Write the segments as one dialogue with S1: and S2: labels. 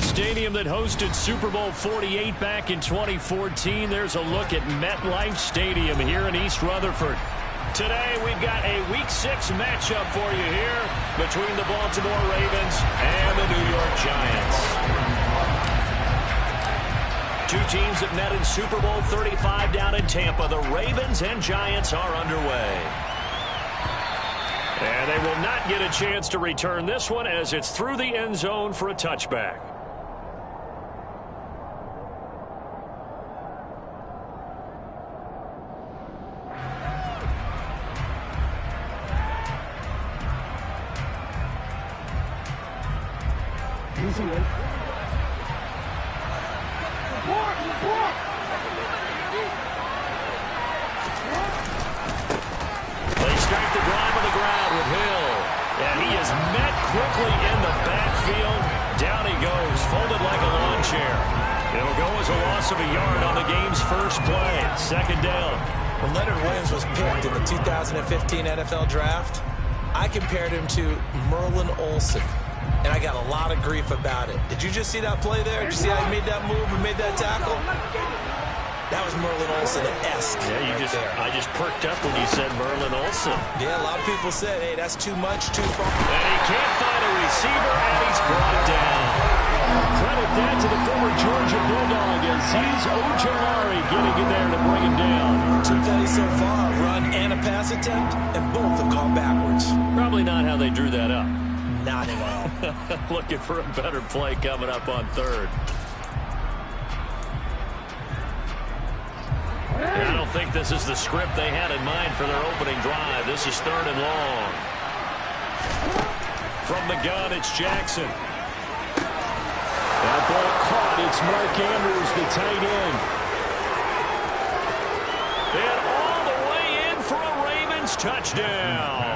S1: stadium that hosted Super Bowl 48 back in 2014. There's a look at MetLife Stadium here in East Rutherford. Today we've got a Week 6 matchup for you here between the Baltimore Ravens and the New York Giants. Two teams that met in Super Bowl 35 down in Tampa. The Ravens and Giants are underway. And they will not get a chance to return this one as it's through the end zone for a touchback.
S2: Easy one.
S1: They start the drive on the ground with Hill. And he is met quickly in the backfield. Down he goes, folded like a lawn chair. It'll go as a loss of a yard on the game's first play. Second down.
S3: When Leonard Williams was picked in the 2015 NFL Draft, I compared him to Merlin Olsen. And I got a lot of grief about it. Did you just see that play there? Did you see how he made that move and made that tackle? That was Merlin Olsen-esque.
S1: Yeah, I just perked up when you said Merlin Olsen.
S3: Yeah, a lot of people said, hey, that's too much, too far.
S1: And he can't find a receiver, and he's brought down. Credit that to the former Georgia Bulldog as he's Ojolari getting in there to bring him down.
S3: Two plays so far, a run and a pass attempt, and both have gone backwards.
S1: Probably not how they drew that up.
S3: Not at all.
S1: Looking for a better play coming up on third. I don't think this is the script they had in mind for their opening drive. This is third and long. From the gun, it's Jackson. That ball caught. It's Mark Andrews, the tight end. And all the way in for a Ravens touchdown.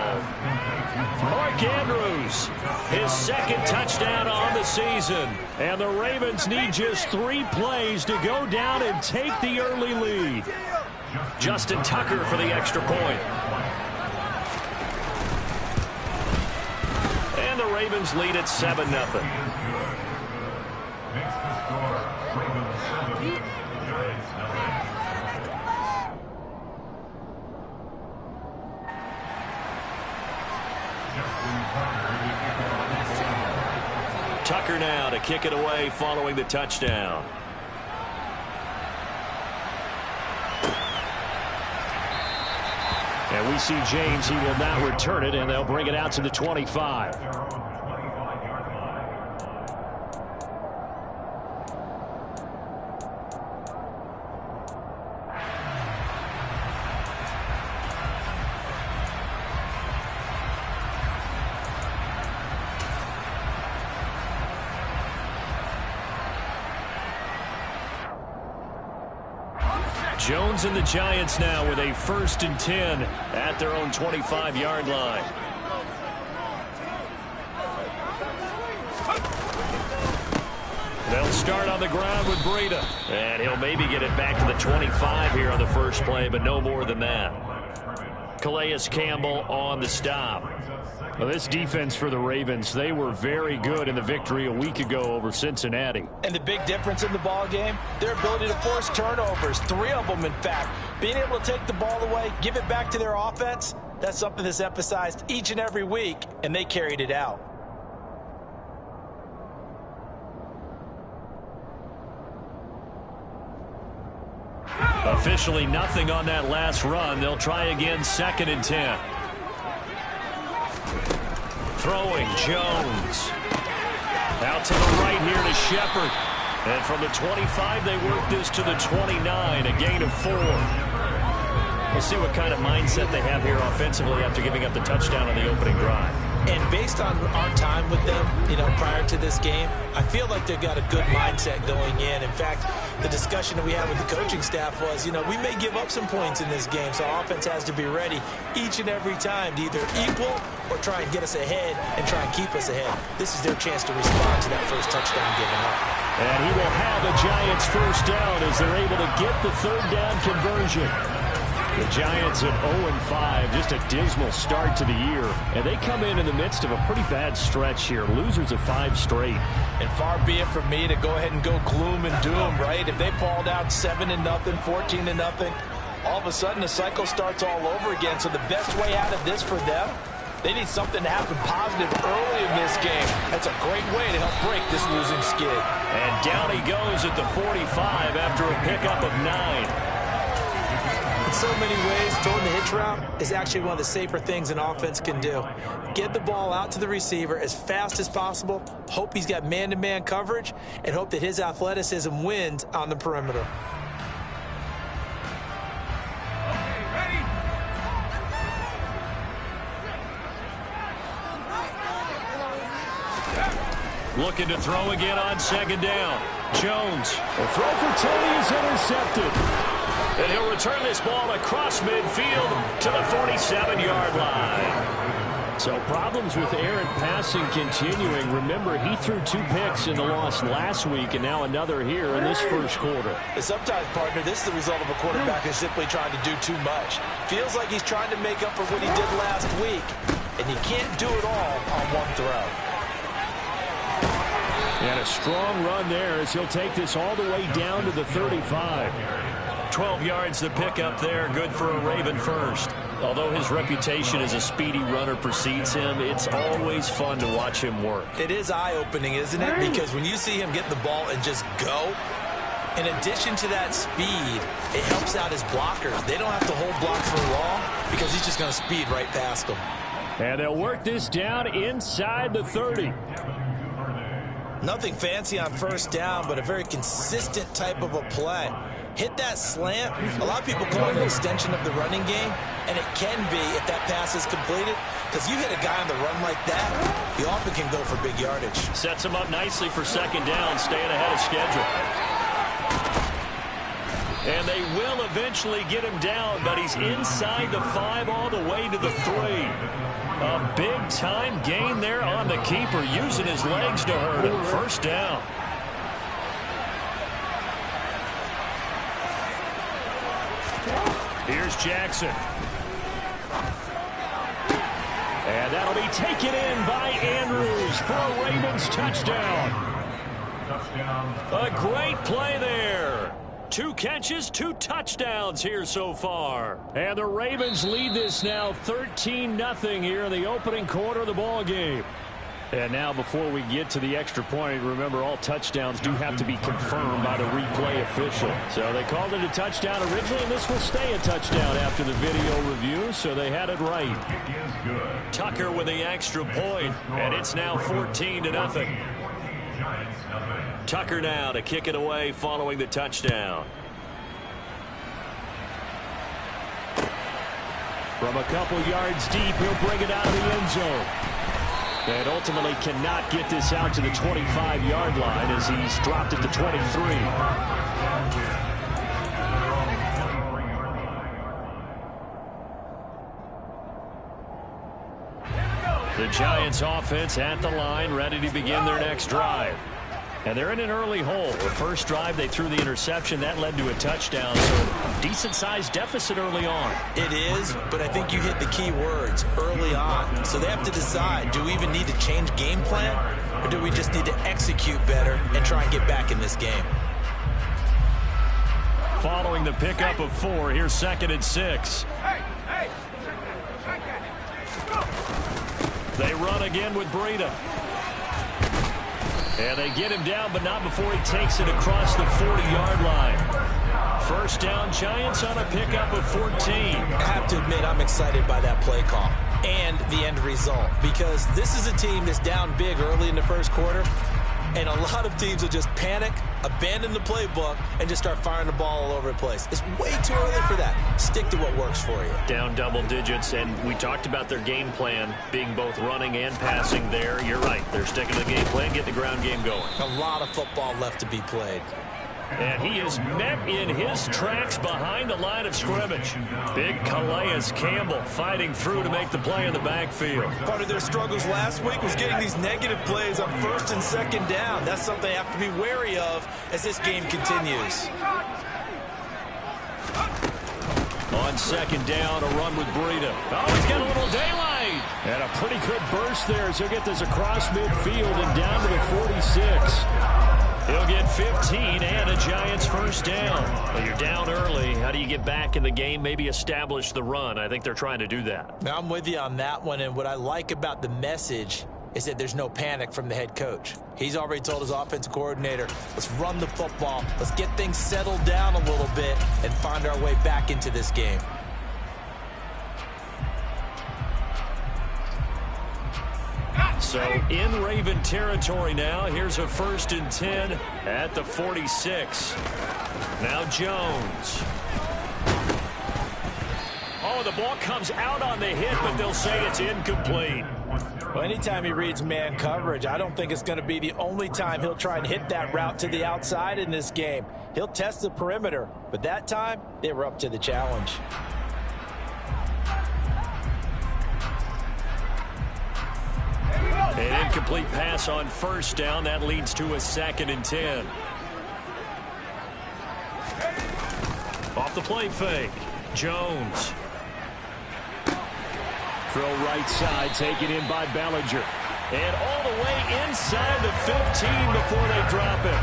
S1: Mark Andrews, his second touchdown on the season. And the Ravens need just 3 plays to go down and take the early lead. Justin Tucker for the extra point. And the Ravens lead at 7-0. Tucker now to kick it away following the touchdown. And we see James. He will not return it, and they'll bring it out to the 25. Jones and the Giants now with a 1st and 10 at their own 25-yard line. They'll start on the ground with Breida. And he'll maybe get it back to the 25 here on the first play, but no more than that. Calais Campbell on the stop. Well, this defense for the Ravens, they were very good in the victory a week ago over Cincinnati.
S3: And the big difference in the ball game, their ability to force turnovers, 3 of them in fact. Being able to take the ball away, give it back to their offense, that's something that's emphasized each and every week, and they carried it out.
S1: Officially nothing on that last run. They'll try again, 2nd and 10. Throwing Jones. Out to the right here to Shepard. And from the 25, they work this to the 29, a gain of 4. We'll see what kind of mindset they have here offensively after giving up the touchdown on the opening drive.
S3: And based on our time with them, prior to this game, I feel like they've got a good mindset going in. In fact, the discussion that we had with the coaching staff was, we may give up some points in this game, so our offense has to be ready each and every time to either equal or try and get us ahead and try and keep us ahead. This is their chance to respond to that first touchdown given up.
S1: And he will have the Giants first down as they're able to get the 3rd down conversion. The Giants at 0-5, just a dismal start to the year. And they come in the midst of a pretty bad stretch here. Losers of 5 straight.
S3: And far be it from me to go ahead and go gloom and doom, right? If they fall down 7-0, 14-0, all of a sudden the cycle starts all over again. So the best way out of this for them, they need something to happen positive early in this game. That's a great way to help break this losing skid.
S1: And down he goes at the 45 after a pickup of 9.
S3: In so many ways, throwing the hitch route is actually one of the safer things an offense can do. Get the ball out to the receiver as fast as possible, hope he's got man-to-man coverage, and hope that his athleticism wins on the perimeter.
S1: Looking to throw again on 2nd down. Jones. The throw for Tony is intercepted. And he'll return this ball across midfield to the 47-yard line. So problems with errant passing continuing. Remember, he threw 2 picks in the loss last week and now another here in this first quarter.
S3: And sometimes, partner, this is the result of a quarterback who's simply trying to do too much. Feels like he's trying to make up for what he did last week, and he can't do it all on one throw.
S1: And a strong run there as he'll take this all the way down to the 35. 12 yards to pick up there, good for a Raven first. Although his reputation as a speedy runner precedes him, it's always fun to watch him work.
S3: It is eye-opening, isn't it? Because when you see him get the ball and just go, in addition to that speed, it helps out his blockers. They don't have to hold blocks for long because he's just going to speed right past them.
S1: And they'll work this down inside the 30.
S3: Nothing fancy on 1st down, but a very consistent type of a play. Hit that slant. A lot of people call it an extension of the running game, and it can be if that pass is completed, because you hit a guy on the run like that, you often can go for big yardage.
S1: Sets him up nicely for 2nd down, staying ahead of schedule. And they will eventually get him down, but he's inside the 5 all the way to the 3. A big-time gain there on the keeper, using his legs to hurt him. 1st down. Here's Jackson. And that'll be taken in by Andrews for a Ravens touchdown. A great play there. 2 catches, 2 touchdowns here so far. And the Ravens lead this now 13-0 here in the opening quarter of the ball game. And now before we get to the extra point, remember all touchdowns do have to be confirmed by the replay official. So they called it a touchdown originally, and this will stay a touchdown after the video review, so they had it right. Tucker with the extra point, and it's now 14-0. Tucker now to kick it away following the touchdown. From a couple yards deep, he'll bring it out of the end zone. And ultimately cannot get this out to the 25-yard line as he's dropped it to 23. The Giants offense at the line, ready to begin their next drive. And they're in an early hole. The first drive, they threw the interception. That led to a touchdown, so decent-sized deficit early on.
S3: It is, but I think you hit the key words, early on. So they have to decide, do we even need to change game plan, or do we just need to execute better and try and get back in this game?
S1: Following the pickup of 4, here's 2nd and 6. They run again with Breida. And they get him down, but not before he takes it across the 40-yard line. 1st down, Giants on a pickup of 14.
S3: I have to admit, I'm excited by that play call and the end result, because this is a team that's down big early in the first quarter, and a lot of teams will just panic, abandon the playbook, and just start firing the ball all over the place. It's way too early for that. Stick to what works for you.
S1: Down double digits, and we talked about their game plan being both running and passing there. You're right. They're sticking to the game plan, get the ground game going.
S3: A lot of football left to be played.
S1: And he is met in his tracks behind the line of scrimmage. Big Calais Campbell fighting through to make the play in the backfield.
S3: Part of their struggles last week was getting these negative plays on 1st and 2nd down. That's something they have to be wary of as this game continues.
S1: On on second down, a run with Breida. Oh, he's got a little daylight. And a pretty good burst there as he'll get this across midfield and down to the 46. He'll get 15 and a Giants first down. Well, you're down early. How do you get back in the game, maybe establish the run? I think they're trying to do that.
S3: Now, I'm with you on that one, and what I like about the message is that there's no panic from the head coach. He's already told his offensive coordinator, let's run the football, let's get things settled down a little bit and find our way back into this game.
S1: So in Raven territory now. Here's a 1st and 10 at the 46. Now Jones. Oh, the ball comes out on the hit, but they'll say it's incomplete.
S3: Well, anytime he reads man coverage, I don't think it's going to be the only time he'll try and hit that route to the outside in this game. He'll test the perimeter, but that time they were up to the challenge.
S1: An incomplete pass on 1st down. That leads to a 2nd and 10. Off the play fake. Jones. Throw right side, taken in by Bellinger. And all the way inside the 15 before they drop it.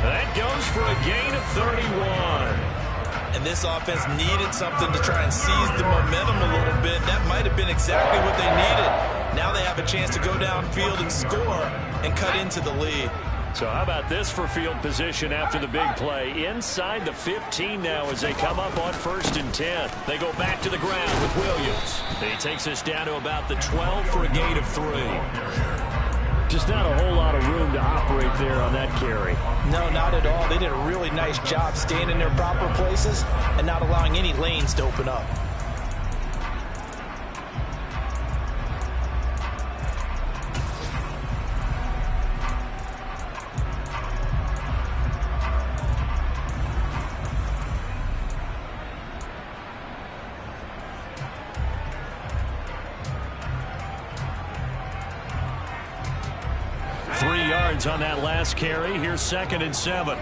S1: That goes for a gain of 31.
S3: And this offense needed something to try and seize the momentum a little bit. That might have been exactly what they needed. Now they have a chance to go downfield and score and cut into the lead.
S1: So how about this for field position after the big play? Inside the 15 now as they come up on 1st and 10. They go back to the ground with Williams. He takes us down to about the 12 for a gain of 3. Just not a whole lot of room to operate there on that carry.
S3: No, not at all. They did a really nice job staying in their proper places and not allowing any lanes to open up.
S1: On that last carry. Here's 2nd and 7.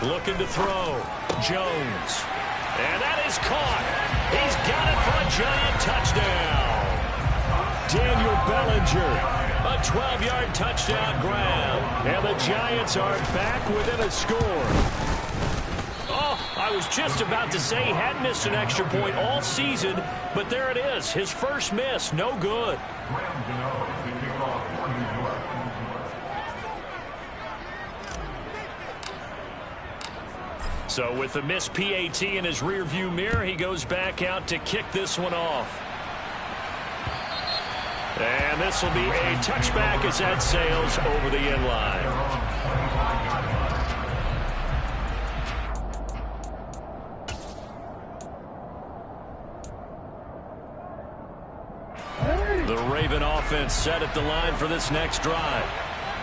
S1: Looking to throw. Jones. And that is caught. He's got it for a Giant touchdown. Daniel Bellinger. A 12-yard touchdown grab. And the Giants are back within a score. I was just about to say he had missed an extra point all season, but there it is. His first miss, no good. So with the missed PAT in his rearview mirror, he goes back out to kick this one off. And this will be a touchback as that sails over the end line. The Raven offense set at the line for this next drive.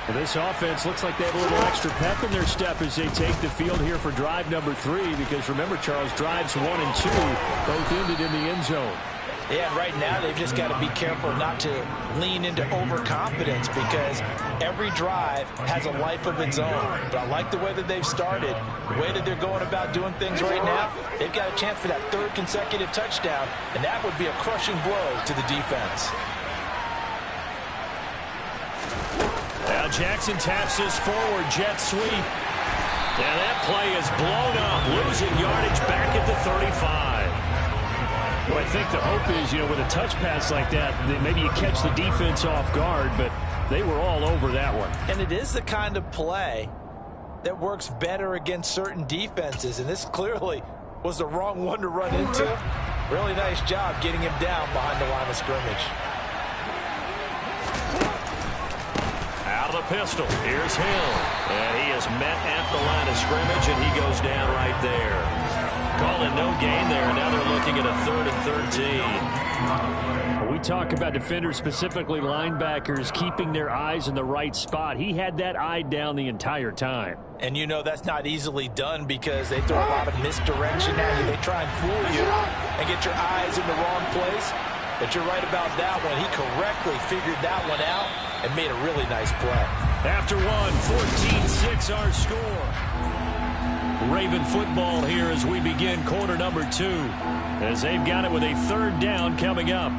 S1: Well, this offense looks like they have a little extra pep in their step as they take the field here for drive number 3, because remember, Charles, drives 1 and 2 both ended in the end zone.
S3: Yeah, right now they've just got to be careful not to lean into overconfidence, because every drive has a life of its own. But I like the way that they've started, the way that they're going about doing things right now. They've got a chance for that 3rd consecutive touchdown, and that would be a crushing blow to the defense.
S1: Now Jackson taps this forward jet sweep. And that play is blown up, losing yardage back at the 35. Well, I think the hope is, with a touch pass like that, that maybe you catch the defense off guard, but they were all over that one.
S3: And it is the kind of play that works better against certain defenses, and this clearly was the wrong one to run into. Really nice job getting him down behind the line of scrimmage.
S1: Out of the pistol, here's Hill, and he is met at the line of scrimmage, and he goes down right there. Calling no gain there, and now they're looking at a 3rd and 13.
S2: We talk about defenders, specifically linebackers, keeping their eyes in the right spot. He had that eye down the entire time.
S3: And that's not easily done, because they throw a lot of misdirection at you. They try and fool you and get your eyes in the wrong place. But you're right about that one. He correctly figured that one out and made a really nice play.
S1: After one, 14-6 our score. Raven football here as we begin quarter number 2, as they've got it with a 3rd down coming up.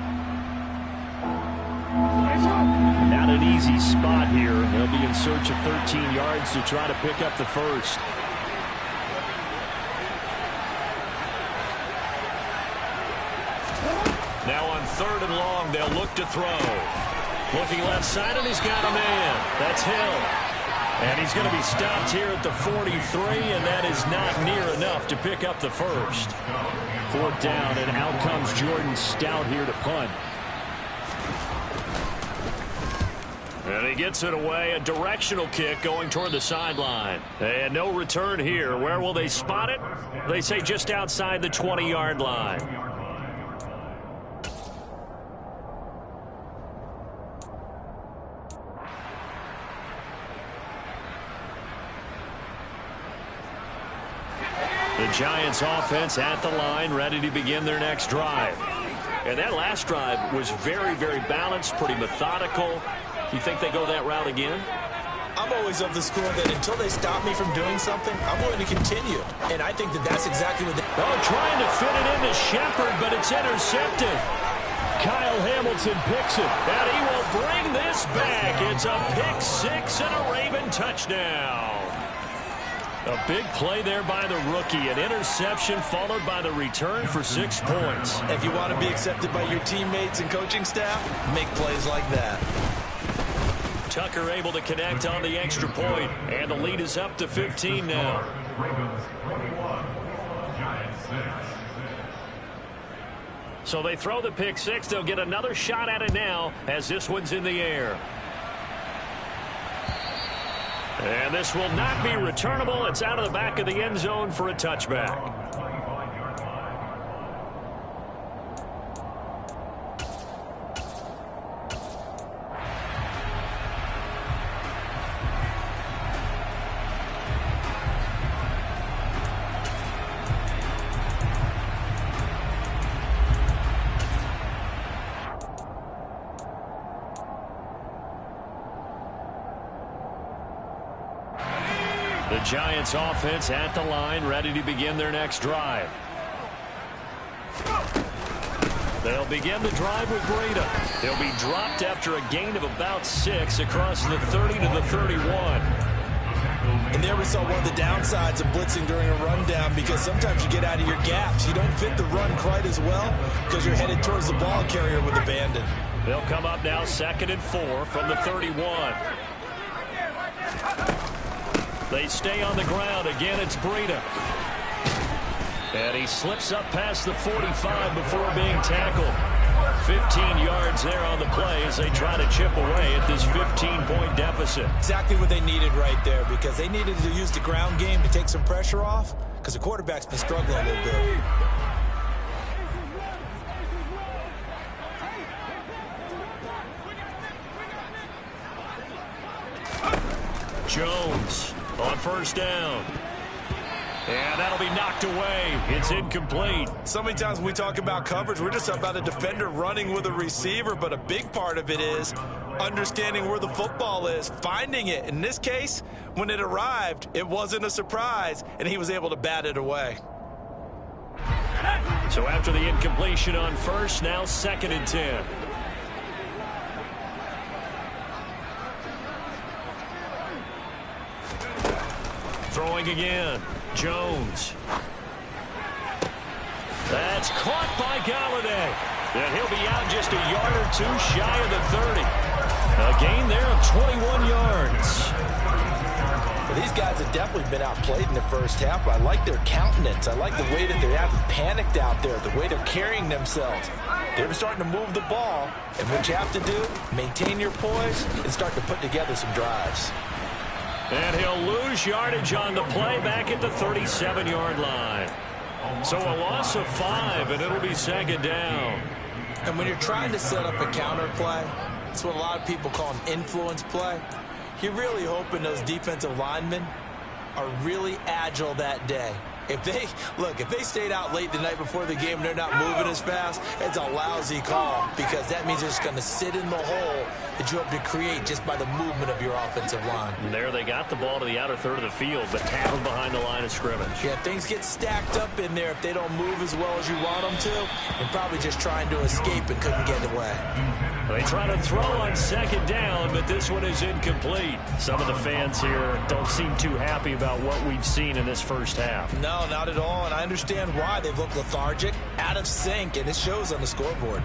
S1: Not an easy spot here. They'll be in search of 13 yards to try to pick up the first. Now on 3rd and long, they'll look to throw. Looking left side, and he's got a man. That's Hill. And he's going to be stopped here at the 43, and that is not near enough to pick up the first. 4th down, and out comes Jordan Stout here to punt. And he gets it away, a directional kick going toward the sideline. And no return here. Where will they spot it? They say just outside the 20-yard line. The Giants offense at the line, ready to begin their next drive. And that last drive was very, very balanced, pretty methodical. You think they go that route again?
S3: I'm always of the school that until they stop me from doing something, I'm going to continue. And I think that that's exactly what they...
S1: Oh, trying to fit it into Shepard, but it's intercepted. Kyle Hamilton picks it, and he will bring this back. It's a pick 6 and a Raven touchdown. A big play there by the rookie. An interception followed by the return for 6 points.
S3: If you want to be accepted by your teammates and coaching staff, make plays like that.
S1: Tucker able to connect on the extra point, and the lead is up to 15 now. So they throw the pick 6. They'll get another shot at it now as this one's in the air. And this will not be returnable. It's out of the back of the end zone for a touchback. The Giants offense at the line, ready to begin their next drive. They'll begin the drive with Breida. They'll be dropped after a gain of about 6 across the 30 to the 31.
S3: And there we saw one of the downsides of blitzing during a rundown, because sometimes you get out of your gaps. You don't fit the run quite as well because you're headed towards the ball carrier with abandon.
S1: They'll come up now 2nd and 4 from the 31. They stay on the ground. Again, it's Breida. And he slips up past the 45 before being tackled. 15 yards there on the play as they try to chip away at this 15-point deficit.
S3: Exactly what they needed right there, because they needed to use the ground game to take some pressure off, because the quarterback's been struggling a little bit.
S1: Jones on 1st down. And that'll be knocked away. It's incomplete.
S3: So many times when we talk about coverage, we're just about a defender running with a receiver, but a big part of it is understanding where the football is, finding it. In this case, when it arrived, it wasn't a surprise, and he was able to bat it away.
S1: So after the incompletion on 1st, now 2nd and 10. Throwing again. Jones. That's caught by Galladay. And he'll be out just a yard or 2 shy of the 30. A gain there of 21 yards.
S3: Well, these guys have definitely been outplayed in the first half, but I like their countenance. I like the way that they haven't panicked out there, the way they're carrying themselves. They're starting to move the ball, and what you have to do, maintain your poise and start to put together some drives.
S1: And he'll lose yardage on the play back at the 37-yard line. So a loss of 5, and it'll be 2nd down.
S3: And when you're trying to set up a counter play, it's what a lot of people call an influence play. You're really hoping those defensive linemen are really agile that day If they stayed out late the night before the game and they're not moving as fast, it's a lousy call because that means they're just going to sit in the hole that you hope to create just by the movement of your offensive line.
S2: And there they got the ball to the outer third of the field, but tackled behind the line of scrimmage.
S3: Yeah, things get stacked up in there if they don't move as well as you want them to, and probably just trying to escape and couldn't get away.
S2: They try to throw on second down, but this one is incomplete. Some of the fans here don't seem too happy about what we've seen in this first half.
S3: No, not at all, and I understand why. They've looked lethargic, out of sync, and it shows on the scoreboard.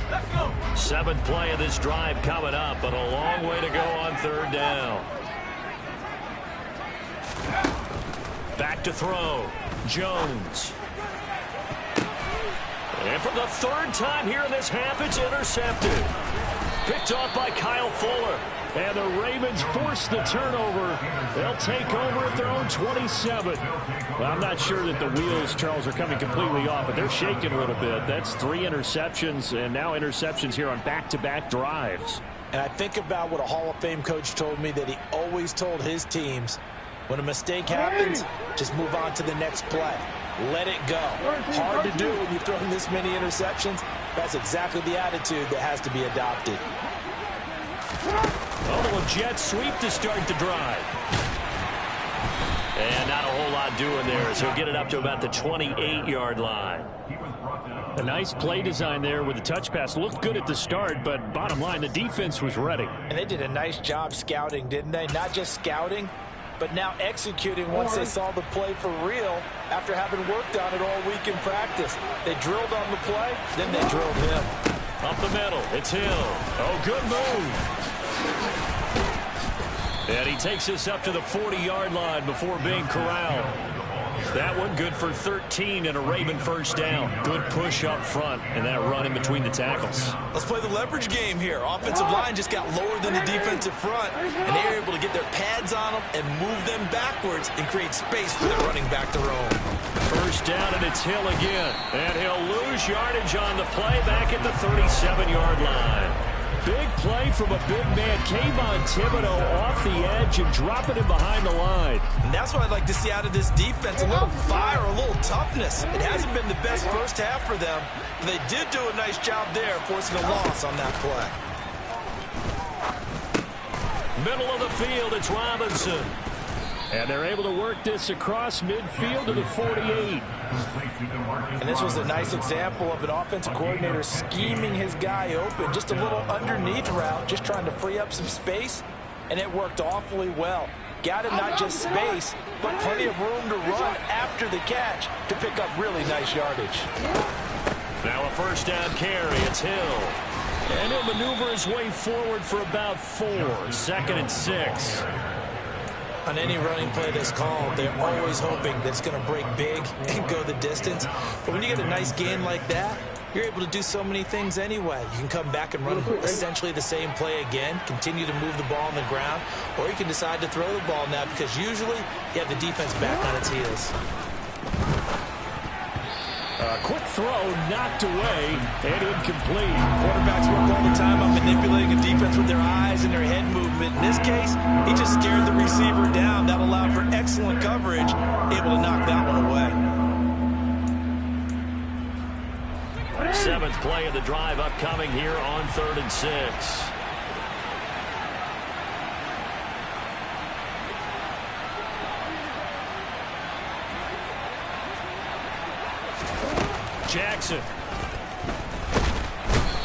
S1: Let's go.
S2: Seventh play of this drive coming up, but a long way to go on third down. Back to throw. Jones. And for the third time here in this half, it's intercepted. Picked off by Kyle Fuller. And the Ravens force the turnover. They'll take over at their own 27. Well, I'm not sure that the wheels, Charles, are coming completely off, but they're shaking a little bit. That's 3 interceptions, and now interceptions here on back-to-back drives.
S3: And I think about what a Hall of Fame coach told me, that he always told his teams, when a mistake happens, just move on to the next play. Let it go. Hard to do when you've thrown this many interceptions. That's exactly the attitude that has to be adopted.
S2: A little jet sweep to start the drive. And not a whole lot doing there, so he'll get it up to about the 28-yard line. A nice play design there with the touch pass. Looked good at the start, but bottom line, the defense was ready.
S3: And they did a nice job scouting, didn't they? Not just scouting, but now executing once they saw the play for real after having worked on it all week in practice. They drilled on the play, then they drilled him.
S2: Up the middle, it's Hill. Oh, good move. And he takes us up to the 40-yard line before being corralled. That one good for 13 and a Raven first down. Good push up front and that run in between the tackles.
S3: Let's play the leverage game here. Offensive line just got lower than the defensive front, and they were able to get their pads on them and move them backwards and create space for their running back to roam.
S2: First down, and it's Hill again. And he'll lose yardage on the play back at the 37-yard line. Big play from a big man. Kayvon Thibodeau off the edge and dropping him behind the line.
S3: And that's what I'd like to see out of this defense. A little fire, a little toughness. It hasn't been the best first half for them. But they did do a nice job there, forcing a loss on that play.
S2: Middle of the field, it's Robinson. And they're able to work this across midfield to the 48.
S3: And this was a nice example of an offensive coordinator scheming his guy open. Just a little underneath route, just trying to free up some space. And it worked awfully well. Got him not just space, but plenty of room to run after the catch to pick up really nice yardage.
S2: Now a first down carry, it's Hill. And he'll maneuver his way forward for about 4. 2nd and 6.
S3: On any running play that's called, they're always hoping that it's going to break big and go the distance. But when you get a nice gain like that, you're able to do so many things anyway. You can come back and run essentially the same play again, continue to move the ball on the ground, or you can decide to throw the ball now because usually you have the defense back on its heels.
S2: Quick throw knocked away and incomplete.
S3: Quarterbacks work all the time on manipulating a defense with their eyes and their head movement. In this case, he just scared the receiver down. That allowed for excellent coverage, able to knock that one away.
S2: 7th play of the drive upcoming here on 3rd and 6. Jackson.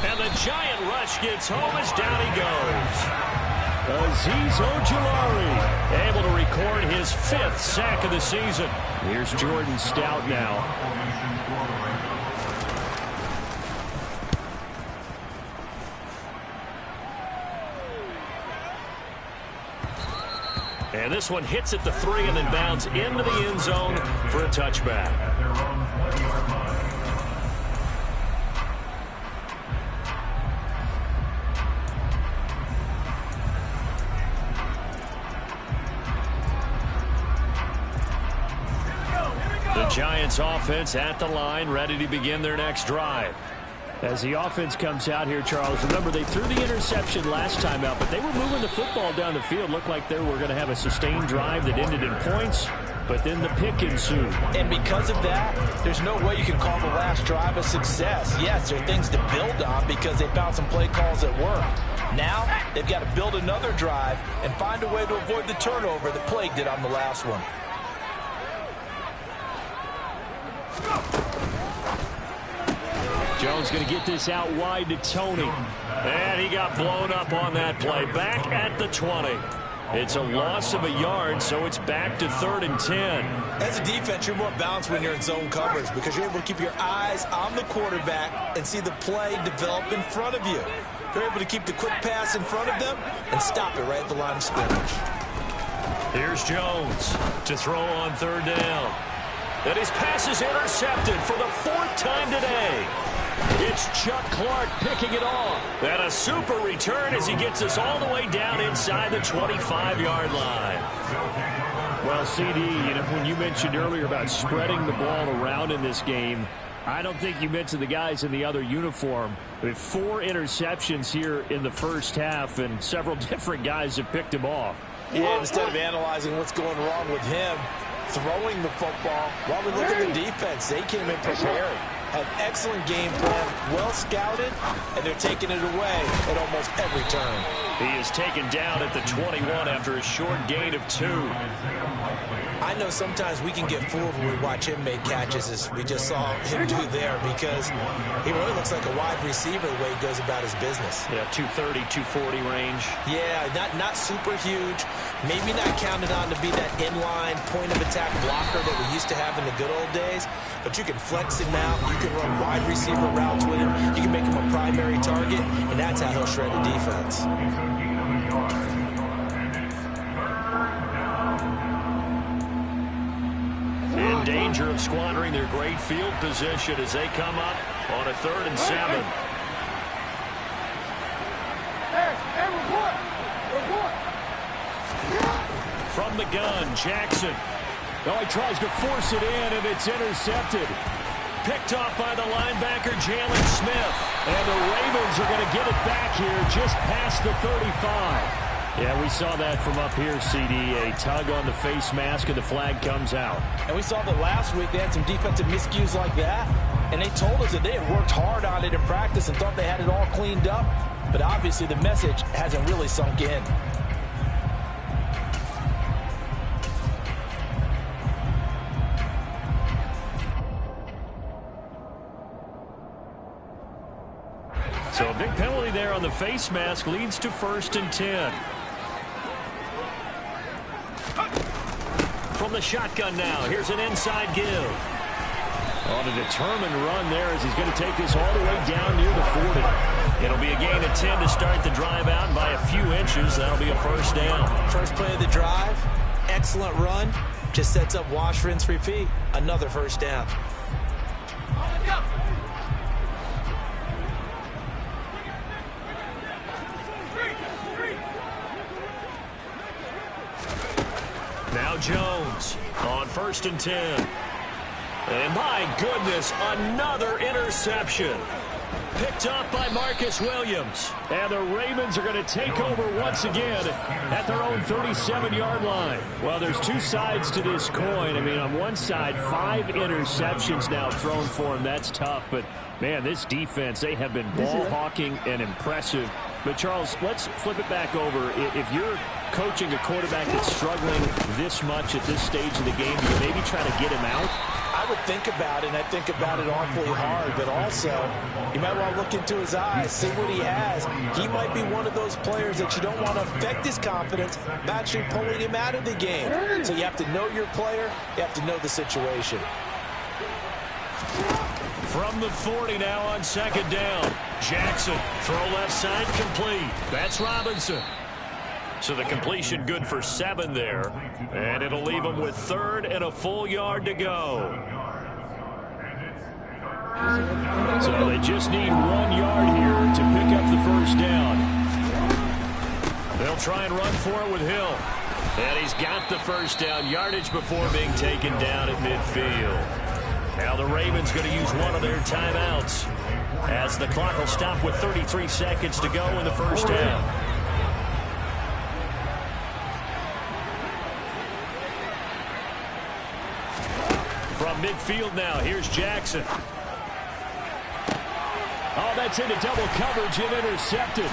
S2: And the giant rush gets home as down he goes. Azeez Ojulari able to record his 5th sack of the season. Here's Jordan Stout now. And this one hits at the 3 and then bounds into the end zone for a touchback. The Giants offense at the line, ready to begin their next drive.
S1: As the offense comes out here, Charles, remember they threw the interception last time out, but they were moving the football down the field. Looked like they were going to have a sustained drive that ended in points, but then the pick ensued.
S3: And because of that, there's no way you can call the last drive a success. Yes, there are things to build on because they found some play calls that work. Now, they've got to build another drive and find a way to avoid the turnover that plagued it on the last one.
S1: Jones going to get this out wide to Tony.
S2: And he got blown up on that play. Back at the 20. It's a loss of a yard, so it's back to 3rd and 10.
S3: As a defense, you're more balanced when you're in zone coverage because you're able to keep your eyes on the quarterback and see the play develop in front of you. You're able to keep the quick pass in front of them and stop it right at the line of scrimmage.
S2: Here's Jones to throw on 3rd down. And his pass is intercepted for the 4th time today. It's Chuck Clark picking it off. And a super return as he gets us all the way down inside the 25-yard line.
S1: Well, CD, you know, when you mentioned earlier about spreading the ball around in this game, I don't think you mentioned the guys in the other uniform. With 4 interceptions here in the first half, and several different guys have picked him off.
S3: Yeah, instead of analyzing what's going wrong with him, throwing the football, while we look at the defense, they came in prepared. An excellent game plan, well scouted, and they're taking it away at almost every turn.
S2: He is taken down at the 21 after a short gain of 2.
S3: I know sometimes we can get fooled when we watch him make catches as we just saw him do there because he really looks like a wide receiver the way he goes about his business.
S2: Yeah, 230, 240 range.
S3: Yeah, not super huge. Maybe not counted on to be that inline point-of-attack blocker that we used to have in the good old days, but you can flex him out. You can run wide receiver routes with him. You can make him a primary target, and that's how he'll shred a defense.
S2: In danger of squandering their great field position as they come up on a 3rd and 7. From the gun, Jackson.
S1: Oh, he tries to force it in, and it's intercepted.
S2: Picked off by the linebacker, Jalen Smith.
S1: And the Ravens are going to get it back here just past the 35. Yeah, we saw that from up here, CD. A tug on the face mask, and the flag comes out.
S3: And we saw that last week they had some defensive miscues like that, and they told us that they had worked hard on it in practice and thought they had it all cleaned up. But obviously the message hasn't really sunk in.
S2: So a big penalty there on the face mask leads to 1st and 10. From the shotgun now, here's an inside give.
S1: On a determined run there as he's going to take this all the way down near the 40.
S2: It'll be a gain of 10 to start the drive out by a few inches. That'll be a 1st down.
S3: First play of the drive, excellent run. Just sets up wash, rinse, repeat. Another 1st down.
S2: Now Jones on 1st and 10. And my goodness, another interception. Picked up by Marcus Williams.
S1: And the Ravens are going to take over once again at their own 37-yard line. Well, there's 2 sides to this coin. I mean, on one side, 5 interceptions now thrown for him. That's tough. But, man, this defense, they have been ball hawking and impressive. But, Charles, let's flip it back over. If you're coaching a quarterback that's struggling this much at this stage of the game, do you maybe try to get him out?
S3: I would think about it, and I think about it awfully hard, but also you might want to look into his eyes, see what he has. He might be one of those players that you don't want to affect his confidence by actually pulling him out of the game. So you have to know your player, you have to know the situation.
S2: From the 40 now on 2nd down. Jackson, throw left side, complete. That's Robinson. So the completion good for 7 there. And it'll leave them with 3rd and a full yard to go.
S1: So they just need 1 yard here to pick up the 1st down.
S2: They'll try and run for it with Hill. And he's got the 1st down, yardage before being taken down at midfield.
S1: Now the Ravens going to use one of their timeouts as the clock will stop with 33 seconds to go in the first half. From midfield now, here's Jackson.
S2: Oh, that's into double coverage and intercepted.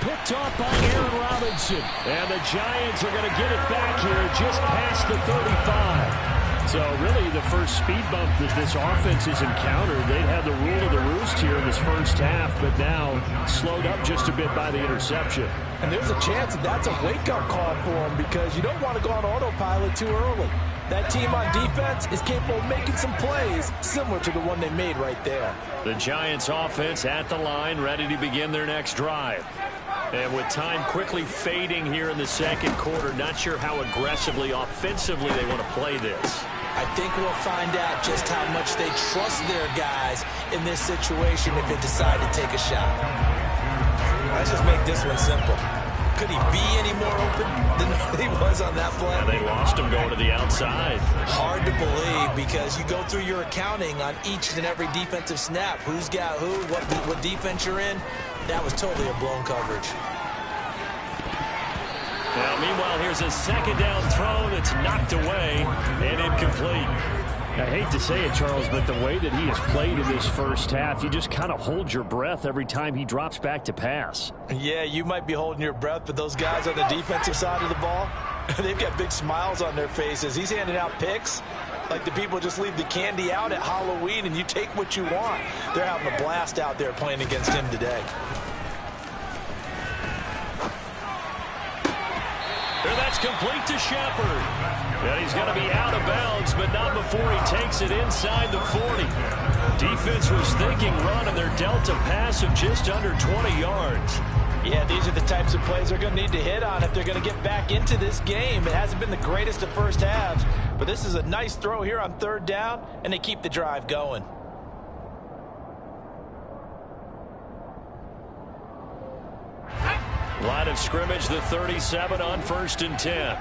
S2: Picked off by Aaron Robinson.
S1: And the Giants are going to get it back here just past the 35.
S2: So really the first speed bump that this offense has encountered, they'd had the rule of the roost here in this first half, but now slowed up just a bit by the interception.
S3: And there's a chance that that's a wake-up call for them because you don't want to go on autopilot too early. That team on defense is capable of making some plays similar to the one they made right there.
S1: The Giants offense at the line, ready to begin their next drive. And with time quickly fading here in the second quarter, not sure how aggressively, offensively they want to play this.
S3: I think we'll find out just how much they trust their guys in this situation if they decide to take a shot. Let's just make this one simple. Could he be any more open than he was on that play?
S1: And they lost him going to the outside.
S3: Hard to believe because you go through your accounting on each and every defensive snap. Who's got who, what defense you're in. That was totally a blown coverage.
S1: Now, meanwhile, here's a second down throw that's knocked away and incomplete.
S2: I hate to say it, Charles, but the way that he has played in this first half, you just kind of hold your breath every time he drops back to pass.
S3: Yeah, you might be holding your breath, but those guys on the defensive side of the ball, they've got big smiles on their faces. He's handing out picks like the people just leave the candy out at Halloween and you take what you want. They're having a blast out there playing against him today.
S1: And that's complete to Shepard. And he's going to be out of bounds, but not before he takes it inside the 40. Defense was thinking run, and they're dealt a pass of just under 20 yards.
S3: Yeah, these are the types of plays they're going to need to hit on if they're going to get back into this game. It hasn't been the greatest of first halves, but this is a nice throw here on third down, and they keep the drive going.
S1: Line of scrimmage, the 37 on 1st and 10.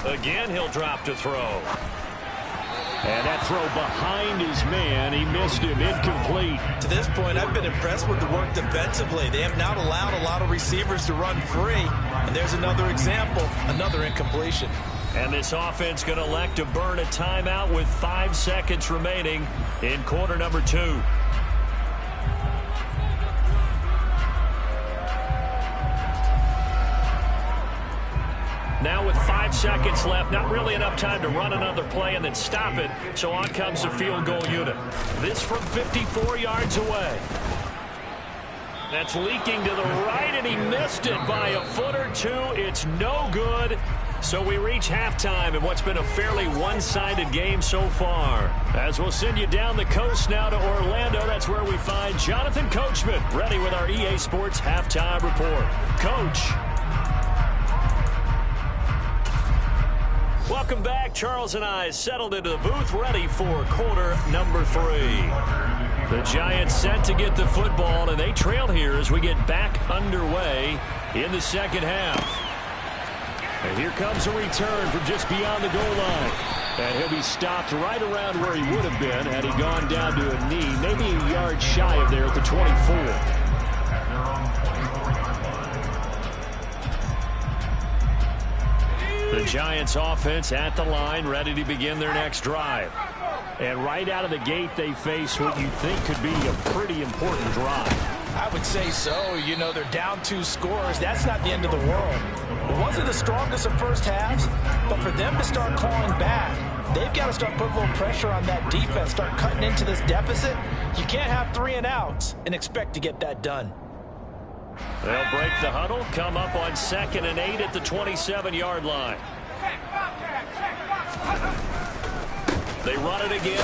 S1: Again, he'll drop to throw.
S2: And that throw behind his man, he missed him, incomplete.
S3: To this point, I've been impressed with the work defensively. They have not allowed a lot of receivers to run free. And there's another example, another incompletion.
S1: And this offense going to elect to burn a timeout with 5 seconds remaining in quarter number 2. Now with 5 seconds left, not really enough time to run another play and then stop it. So on comes the field goal unit. This from 54 yards away. That's leaking to the right, and he missed it by a foot or two. It's no good. So we reach halftime in what's been a fairly one-sided game so far. As we'll send you down the coast now to Orlando, that's where we find Jonathan Coachman ready with our EA Sports Halftime Report. Coach. Welcome back. Charles and I settled into the booth ready for quarter number 3. The Giants set to get the football, and they trail here as we get back underway in the second half. And here comes a return from just beyond the goal line. And he'll be stopped right around where he would have been had he gone down to a knee, maybe a yard shy of there at the 24. The Giants offense at the line, ready to begin their next drive. And right out of the gate, they face what you think could be a pretty important drive.
S3: I would say so. You know, they're down 2 scores. That's not the end of the world. It wasn't the strongest of first halves, but for them to start clawing back, they've got to start putting a little pressure on that defense, start cutting into this deficit. You can't have 3 and outs and expect to get that done.
S1: They'll break the huddle, come up on 2nd and 8 at the 27-yard line. They run it again,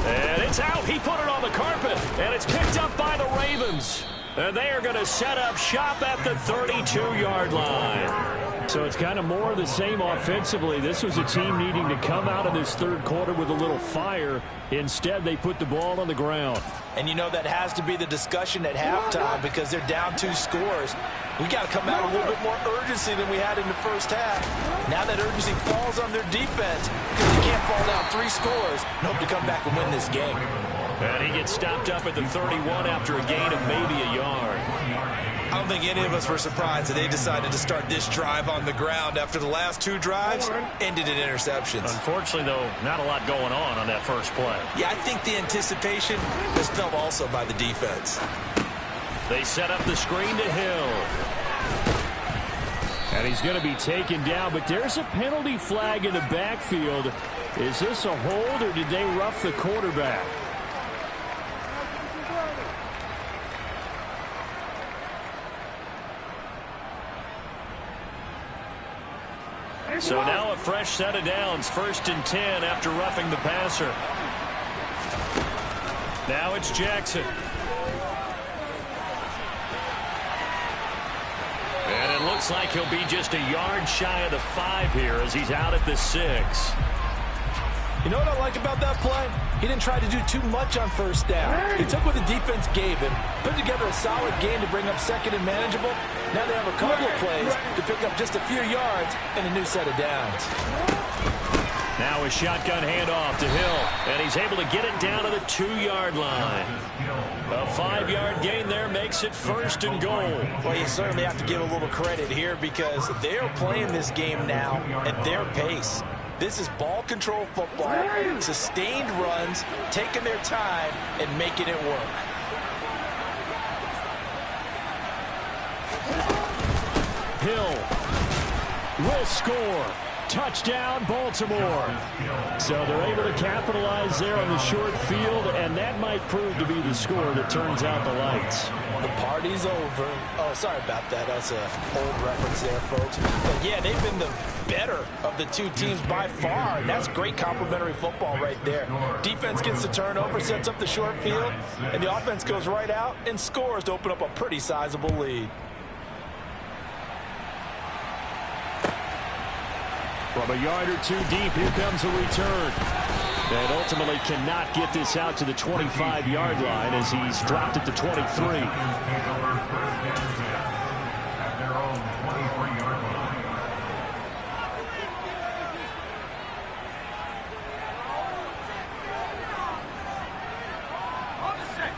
S1: and it's out. He put it on the carpet, and it's picked up by the Ravens. And they are going to set up shop at the 32-yard line.
S2: So it's kind of more of the same offensively. This was a team needing to come out of this third quarter with a little fire. Instead, they put the ball on the ground.
S3: And you know that has to be the discussion at halftime because they're down 2 scores. We got to come out with a little bit more urgency than we had in the first half. Now that urgency falls on their defense because they can't fall down 3 scores and hope to come back and win this game.
S1: And he gets stopped up at the 31 after a gain of maybe a yard.
S3: I don't think any of us were surprised that they decided to start this drive on the ground after the last 2 drives ended in interceptions.
S1: Unfortunately, though, not a lot going on that first play.
S3: Yeah, I think the anticipation was felt also by the defense.
S1: They set up the screen to Hill. And he's going to be taken down, but there's a penalty flag in the backfield. Is this a hold, or did they rough the quarterback? So now a fresh set of downs, 1st and 10 after roughing the passer. Now it's Jackson. And it looks like he'll be just a yard shy of the 5 here as he's out at the 6.
S3: You know what I like about that play? He didn't try to do too much on 1st down. He took what the defense gave him, put together a solid game to bring up 2nd and manageable. Now they have a couple of plays to pick up just a few yards and a new set of downs.
S1: Now a shotgun handoff to Hill, and he's able to get it down to the 2-yard line. A 5-yard gain there makes it 1st and goal.
S3: Well, you certainly have to give a little credit here because they're playing this game now at their pace. This is ball control football, sustained runs, taking their time and making it work.
S1: Hill will score. Touchdown, Baltimore. So they're able to capitalize there on the short field, and that might prove to be the score that turns out the lights.
S3: The party's over. Oh, sorry about that. That's an old reference there, folks. But yeah, they've been the better of the 2 teams by far, and that's great complementary football right there. Defense gets the turnover, sets up the short field, and the offense goes right out and scores to open up a pretty sizable lead.
S1: From a yard or 2 deep, here comes a return. And ultimately cannot get this out to the 25-yard line as he's dropped at the 23.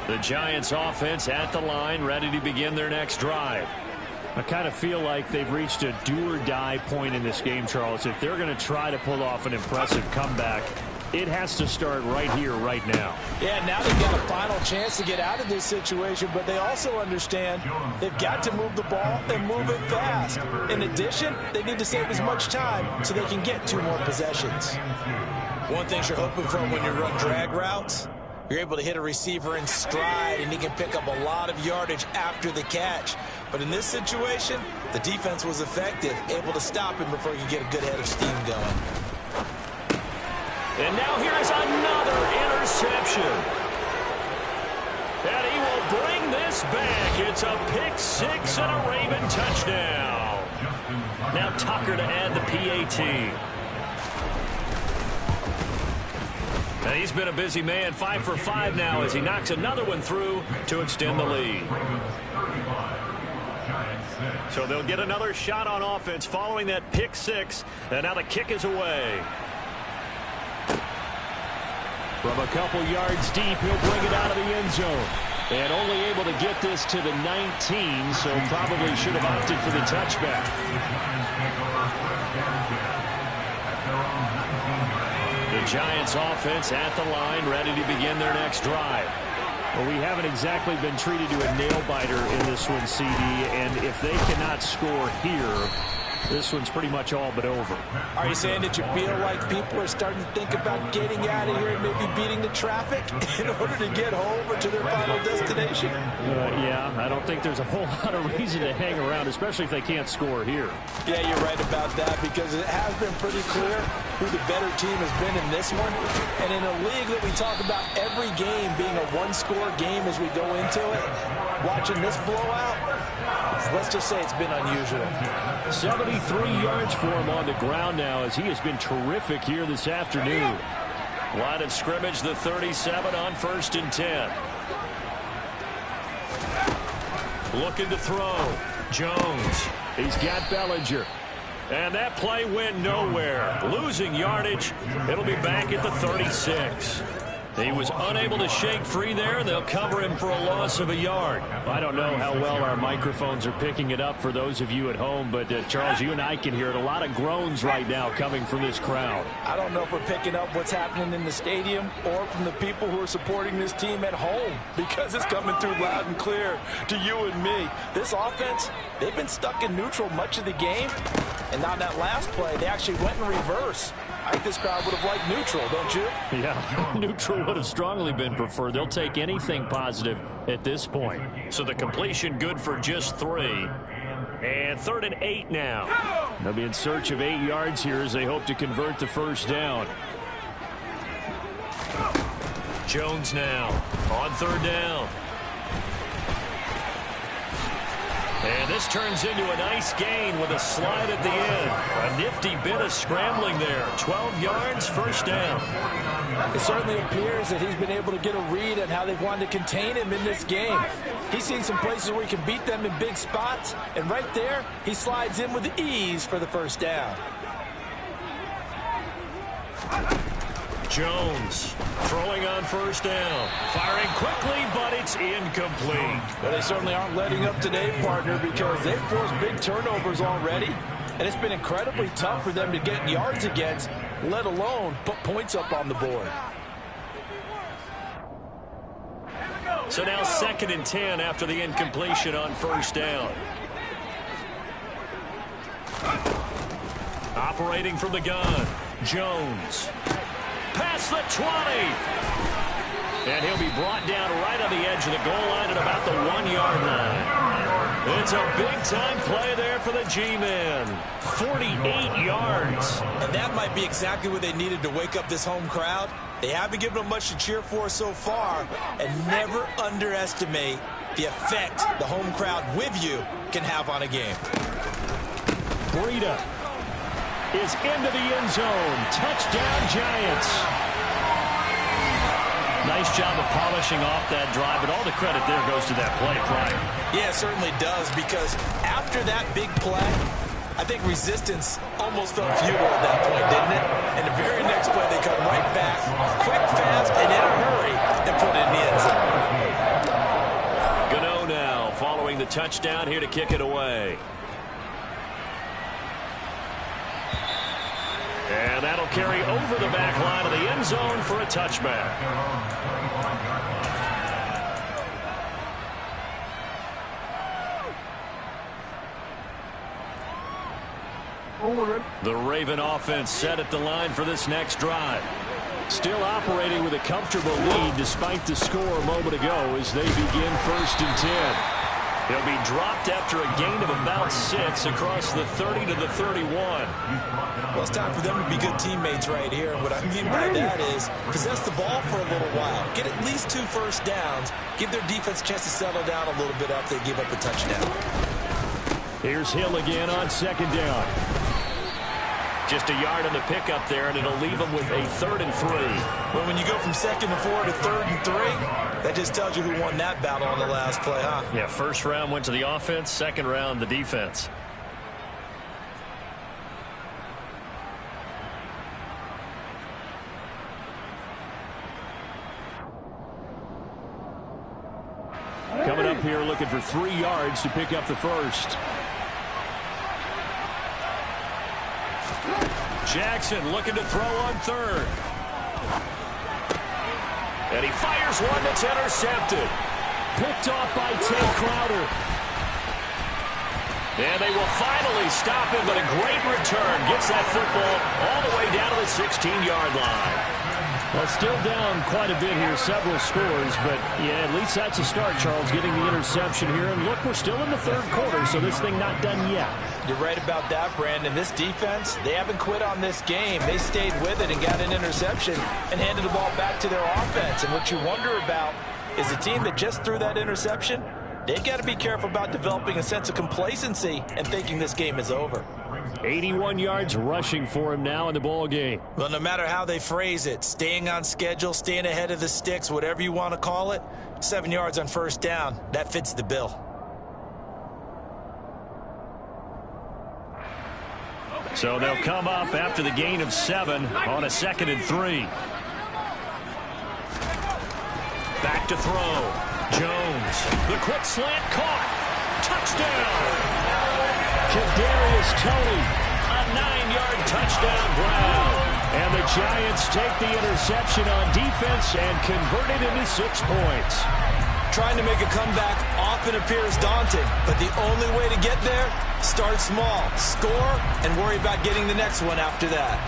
S1: The Giants offense at the line, ready to begin their next drive. I kind of feel like they've reached a do-or-die point in this game, Charles. If they're going to try to pull off an impressive comeback, it has to start right here, right now.
S3: Yeah, now they've got a final chance to get out of this situation, but they also understand they've got to move the ball and move it fast. In addition, they need to save as much time so they can get 2 more possessions. One thing you're hoping for when you run drag routes, you're able to hit a receiver in stride, and he can pick up a lot of yardage after the catch. But in this situation, the defense was effective, able to stop him before he could get a good head of steam going.
S1: And now here's another interception. And he will bring this back. It's a pick 6 and a Raven touchdown. Now Tucker to add the PAT. And he's been a busy man, 5 for 5 now as he knocks another one through to extend the lead. So they'll get another shot on offense following that pick 6, and now the kick is away. From a couple yards deep, he'll bring it out of the end zone. And only able to get this to the 19, so probably should have opted for the touchback. The Giants offense at the line, ready to begin their next drive. Well, we haven't exactly been treated to a nail-biter in this one, CD, and if they cannot score here, this one's pretty much all but over.
S3: Are you saying that you feel like people are starting to think about getting out of here and maybe beating the traffic in order to get home or to their final destination?
S1: Yeah, I don't think there's a whole lot of reason to hang around, especially if they can't score here.
S3: Yeah, you're right about that, because it has been pretty clear who the better team has been in this one. And in a league that we talk about every game being a one-score game as we go into it, watching this blowout, let's just say it's been unusual.
S1: 73 yards for him on the ground now as he has been terrific here this afternoon. Line of scrimmage, the 37 on 1st and 10. Looking to throw. Jones. He's got Bellinger. And that play went nowhere. Losing yardage. It'll be back at the 36. He was unable to shake free there. They'll cover him for a loss of a yard. I don't know how well our microphones are picking it up for those of you at home, but Charles, you and I can hear it. A lot of groans right now coming from this crowd.
S3: I don't know if we're picking up what's happening in the stadium or from the people who are supporting this team at home, because it's coming through loud and clear to you and me. This offense, they've been stuck in neutral much of the game, and on that last play, they actually went in reverse. I think this crowd would have liked neutral, don't you?
S1: Yeah, neutral would have strongly been preferred. They'll take anything positive at this point. So the completion good for just 3. And 3rd and 8 now. They'll be in search of 8 yards here as they hope to convert the first down. Jones now on 3rd down. And this turns into a nice gain with a slide at the end. A nifty bit of scrambling there. 12 yards, first down.
S3: It certainly appears that he's been able to get a read on how they've wanted to contain him in this game. He's seen some places where he can beat them in big spots, and right there, he slides in with ease for the first down.
S1: Jones throwing on first down. Firing quickly, but it's incomplete.
S3: Well, they certainly aren't letting up today, partner, because they've forced big turnovers already, and it's been incredibly tough for them to get yards against, let alone put points up on the board.
S1: So now 2nd and 10 after the incompletion on first down. Operating from the gun, Jones. Past the 20. And he'll be brought down right on the edge of the goal line at about the 1-yard line. It's a big-time play there for the G-men. 48 yards.
S3: And that might be exactly what they needed to wake up this home crowd. They haven't given them much to cheer for so far, and never underestimate the effect the home crowd with you can have on a game.
S1: Breida is into the end zone. Touchdown, Giants. Nice job of polishing off that drive, but all the credit there goes to that play, Pryor.
S3: Yeah, it certainly does, because after that big play, I think resistance almost felt futile at that point, didn't it? And the very next play, they come right back, quick, fast, and in a hurry, and put it in the end zone.
S1: Gano now following the touchdown here to kick it away. And that'll carry over the back line of the end zone for a touchback. The Raven offense set at the line for this next drive. Still operating with a comfortable lead despite the score a moment ago as they begin 1st and 10. He'll be dropped after a gain of about 6 across the 30 to the 31.
S3: Well, it's time for them to be good teammates right here. And what I mean by that is possess the ball for a little while. Get at least 2 first downs. Give their defense a chance to settle down a little bit after they give up a touchdown.
S1: Here's Hill again on 2nd down. Just a yard on the pickup there, and it'll leave them with a 3rd and 3.
S3: Well, when you go from 2nd and 4 to 3rd and 3, that just tells you who won that battle on the last play, huh?
S1: Yeah, 1st round went to the offense, 2nd round the defense. Coming up here looking for 3 yards to pick up the first. Jackson looking to throw on 3rd. And he fires one that's intercepted. Picked off by Ted Crowder. And they will finally stop him, but a great return. Gets that football all the way down to the 16-yard line. Well, still down quite a bit here, several scores, but yeah, at least that's a start, Charles, getting the interception here. And look, we're still in the 3rd quarter, so this thing not done yet.
S3: You're right about that, Brandon. This defense, they haven't quit on this game. They stayed with it and got an interception and handed the ball back to their offense. And what you wonder about is the team that just threw that interception, they've got to be careful about developing a sense of complacency and thinking this game is over.
S1: 81 yards rushing for him now in the ball game.
S3: Well, no matter how they phrase it, staying on schedule, staying ahead of the sticks, whatever you want to call it, 7 yards on 1st down, that fits the bill.
S1: So they'll come up after the gain of 7 on a 2nd and 3. Back to throw. Jones. The quick slant caught. Touchdown. Kadarius Toney. A 9-yard touchdown ground. And the Giants take the interception on defense and convert it into 6 points.
S3: Trying to make a comeback often appears daunting, but the only way to get there, start small, score, and worry about getting the next one after that.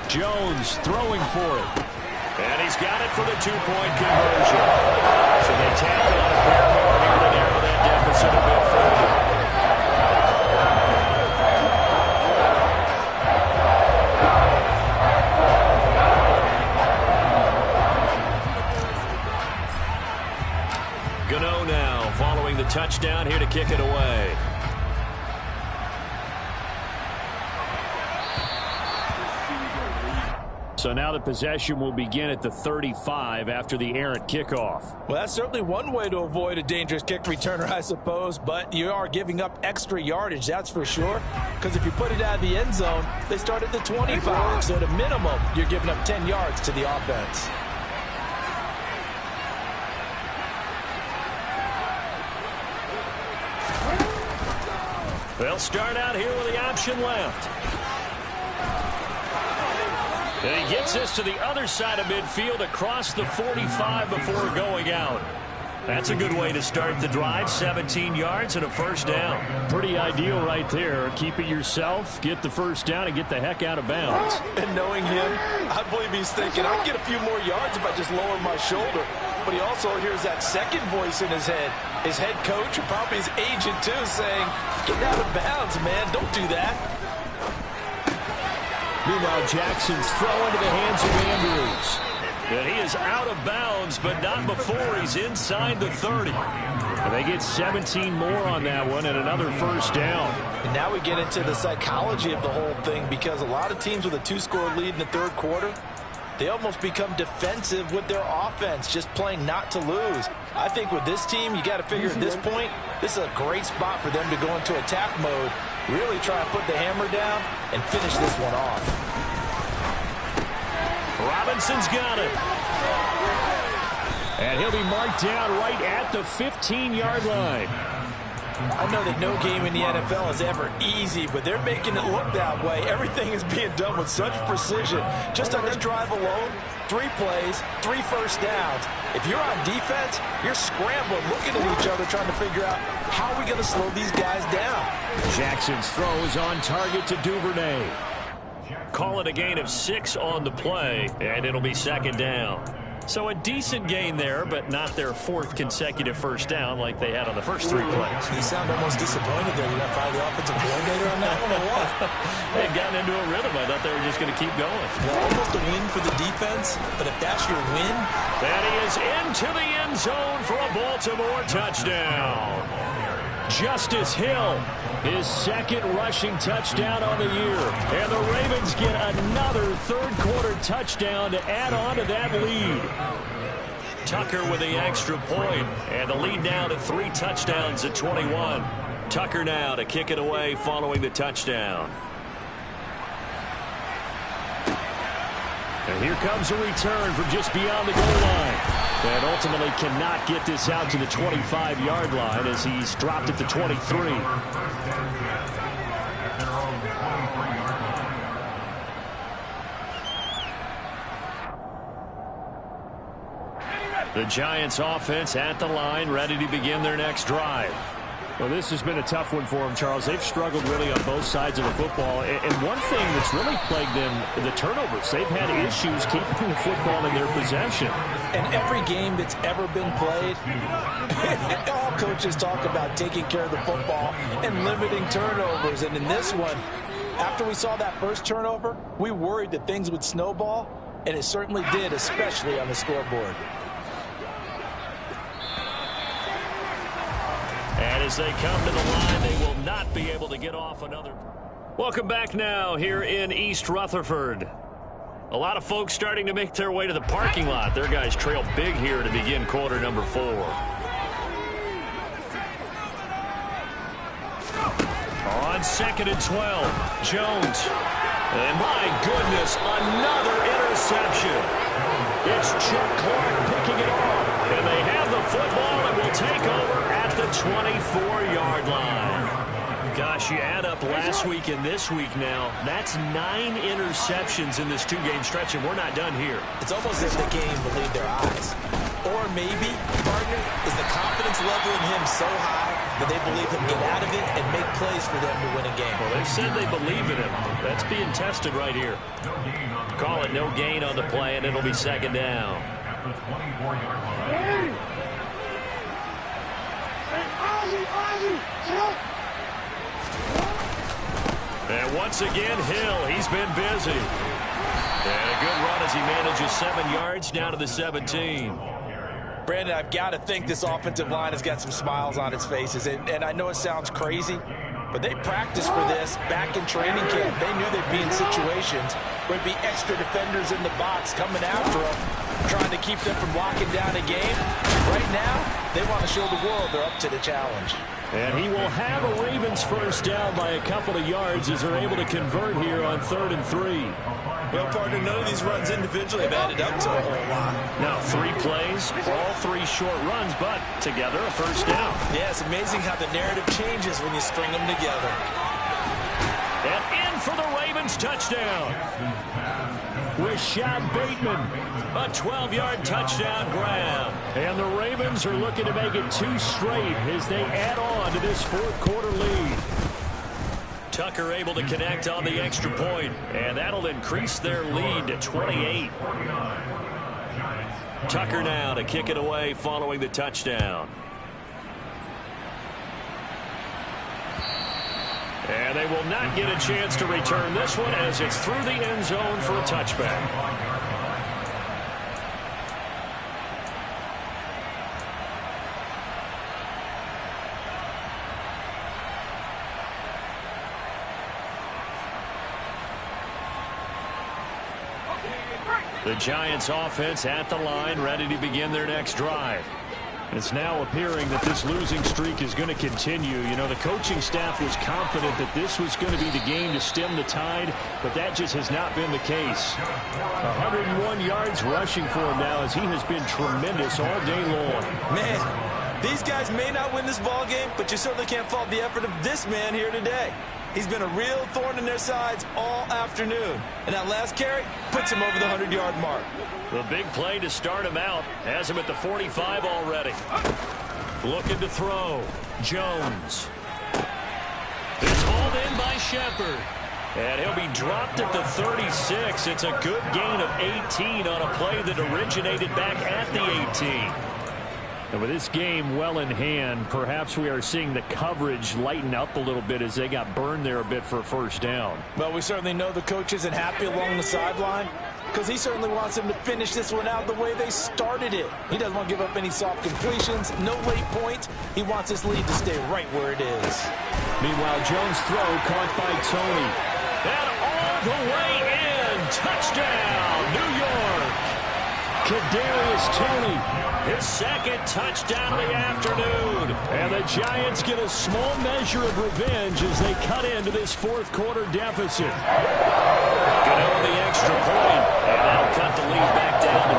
S1: Jones throwing for it. And he's got it for the 2-point conversion. So they tack on a pair more here to narrow that deficit a bit further. Gano now following the touchdown here to kick it away. So now the possession will begin at the 35 after the errant kickoff.
S3: Well, that's certainly one way to avoid a dangerous kick returner, I suppose, but you are giving up extra yardage, that's for sure, because if you put it out of the end zone, they start at the 25, so at a minimum, you're giving up 10 yards to the offense.
S1: They'll start out here with the option left. And he gets this to the other side of midfield across the 45 before going out. That's a good way to start the drive. 17 yards and a first down. Pretty ideal right there. Keep it yourself, get the first down, and get the heck out of bounds.
S3: And knowing him, I believe he's thinking, I can get a few more yards if I just lower my shoulder. But he also hears that second voice in his head. His head coach, and probably his agent too, saying, get out of bounds, man. Don't do that.
S1: Meanwhile, Jackson's throw into the hands of Andrews. And he is out of bounds, but not before he's inside the 30. And they get 17 more on that one and another first down.
S3: And now we get into the psychology of the whole thing, because a lot of teams with a 2-score lead in the third quarter, they almost become defensive with their offense, just playing not to lose. I think with this team, you got to figure at this point, this is a great spot for them to go into attack mode, really try to put the hammer down and finish this one off.
S1: Robinson's got it. And he'll be marked down right at the 15-yard line.
S3: I know that no game in the NFL is ever easy, but they're making it look that way. Everything is being done with such precision. Just on this drive alone, 3 plays, 3 first downs. If you're on defense, you're scrambling, looking at each other, trying to figure out how are we going to slow these guys down.
S1: Jackson's throw is on target to Duvernay. Call it a gain of 6 on the play, and it'll be second down. So a decent gain there, but not their 4th consecutive first down like they had on the first 3 plays.
S3: You sound almost disappointed there. You got to fire the offensive coordinator on that one or what?
S1: They had gotten into a rhythm. I thought they were just going to keep going.
S3: Well, almost a win for the defense, but if that's your win.
S1: That he is into the end zone for a Baltimore touchdown. Justice Hill, his 2nd rushing touchdown on the year. And the Ravens get another third-quarter touchdown to add on to that lead. Tucker with the extra point, and the lead now to 3 touchdowns at 21. Tucker now to kick it away following the touchdown. And here comes a return from just beyond the goal line. And ultimately cannot get this out to the 25-yard line as he's dropped at the 23. The Giants offense at the line, ready to begin their next drive. Well, this has been a tough one for them, Charles. They've struggled really on both sides of the football. And one thing that's really plagued them, the turnovers. They've had issues keeping the football in their possession.
S3: And every game that's ever been played, all coaches talk about taking care of the football and limiting turnovers. And in this one, after we saw that first turnover, we worried that things would snowball, and it certainly did, especially on the scoreboard.
S1: As they come to the line, they will not be able to get off another. Welcome back now here in East Rutherford. A lot of folks starting to make their way to the parking lot. Their guys trail big here to begin quarter number 4. On 2nd and 12, Jones. And my goodness, another interception. It's Chuck Clark picking it off. And they have the football and will take over at the 24-yard line. Gosh, you add up last week and this week now. That's 9 interceptions in this 2-game stretch, and we're not done here.
S3: It's almost as if the game believed their eyes. Or maybe, partner, is the confidence level in him so high that they believe he'll get out of it and make plays for them to win a game.
S1: Well, they've said they believe in him. That's being tested right here. Call it no gain on the play, and it'll be 2nd down. And once again, Hill, he's been busy. And a good run as he manages 7 yards down to the 17.
S3: Brandon, I've got to think this offensive line has got some smiles on its faces. And I know it sounds crazy, but they practiced for this back in training camp. They knew they'd be in situations where there'd be extra defenders in the box coming after them, trying to keep them from locking down a game. Right now, they want to show the world they're up to the challenge.
S1: And he will have a Ravens first down by a couple of yards as they're able to convert here on 3rd and 3.
S3: Well, partner, none of these runs individually have added up to a whole lot.
S1: Now 3 plays, all 3 short runs, but together a first down.
S3: Yeah, it's amazing how the narrative changes when you string them together.
S1: And in for the Ravens touchdown. Rashad Bateman, a 12-yard touchdown grab. And the Ravens are looking to make it 2 straight as they add on to this 4th quarter lead. Tucker able to connect on the extra point, and that'll increase their lead to 28. Tucker now to kick it away following the touchdown. And they will not get a chance to return this one as it's through the end zone for a touchback. The Giants offense at the line, ready to begin their next drive. It's now appearing that this losing streak is going to continue. You know, the coaching staff was confident that this was going to be the game to stem the tide, but that just has not been the case. 101 yards rushing for him now as he has been tremendous all day long.
S3: Man, these guys may not win this ball game, but you certainly can't fault the effort of this man here today. He's been a real thorn in their sides all afternoon. And that last carry puts him over the 100-yard mark.
S1: The big play to start him out has him at the 45 already. Looking to throw. Jones. It's hauled in by Shepard. And he'll be dropped at the 36. It's a good gain of 18 on a play that originated back at the 18. And with this game well in hand, perhaps we are seeing the coverage lighten up a little bit as they got burned there a bit for a first down.
S3: Well, we certainly know the coach isn't happy along the sideline because he certainly wants them to finish this one out the way they started it. He doesn't want to give up any soft completions, no late points. He wants this lead to stay right where it is.
S1: Meanwhile, Jones' throw caught by Tony. And all the way in. Touchdown, New York. Kadarius Toney. His 2nd touchdown of the afternoon. And the Giants get a small measure of revenge as they cut into this 4th quarter deficit. Good on the extra point. And that'll cut the lead back down to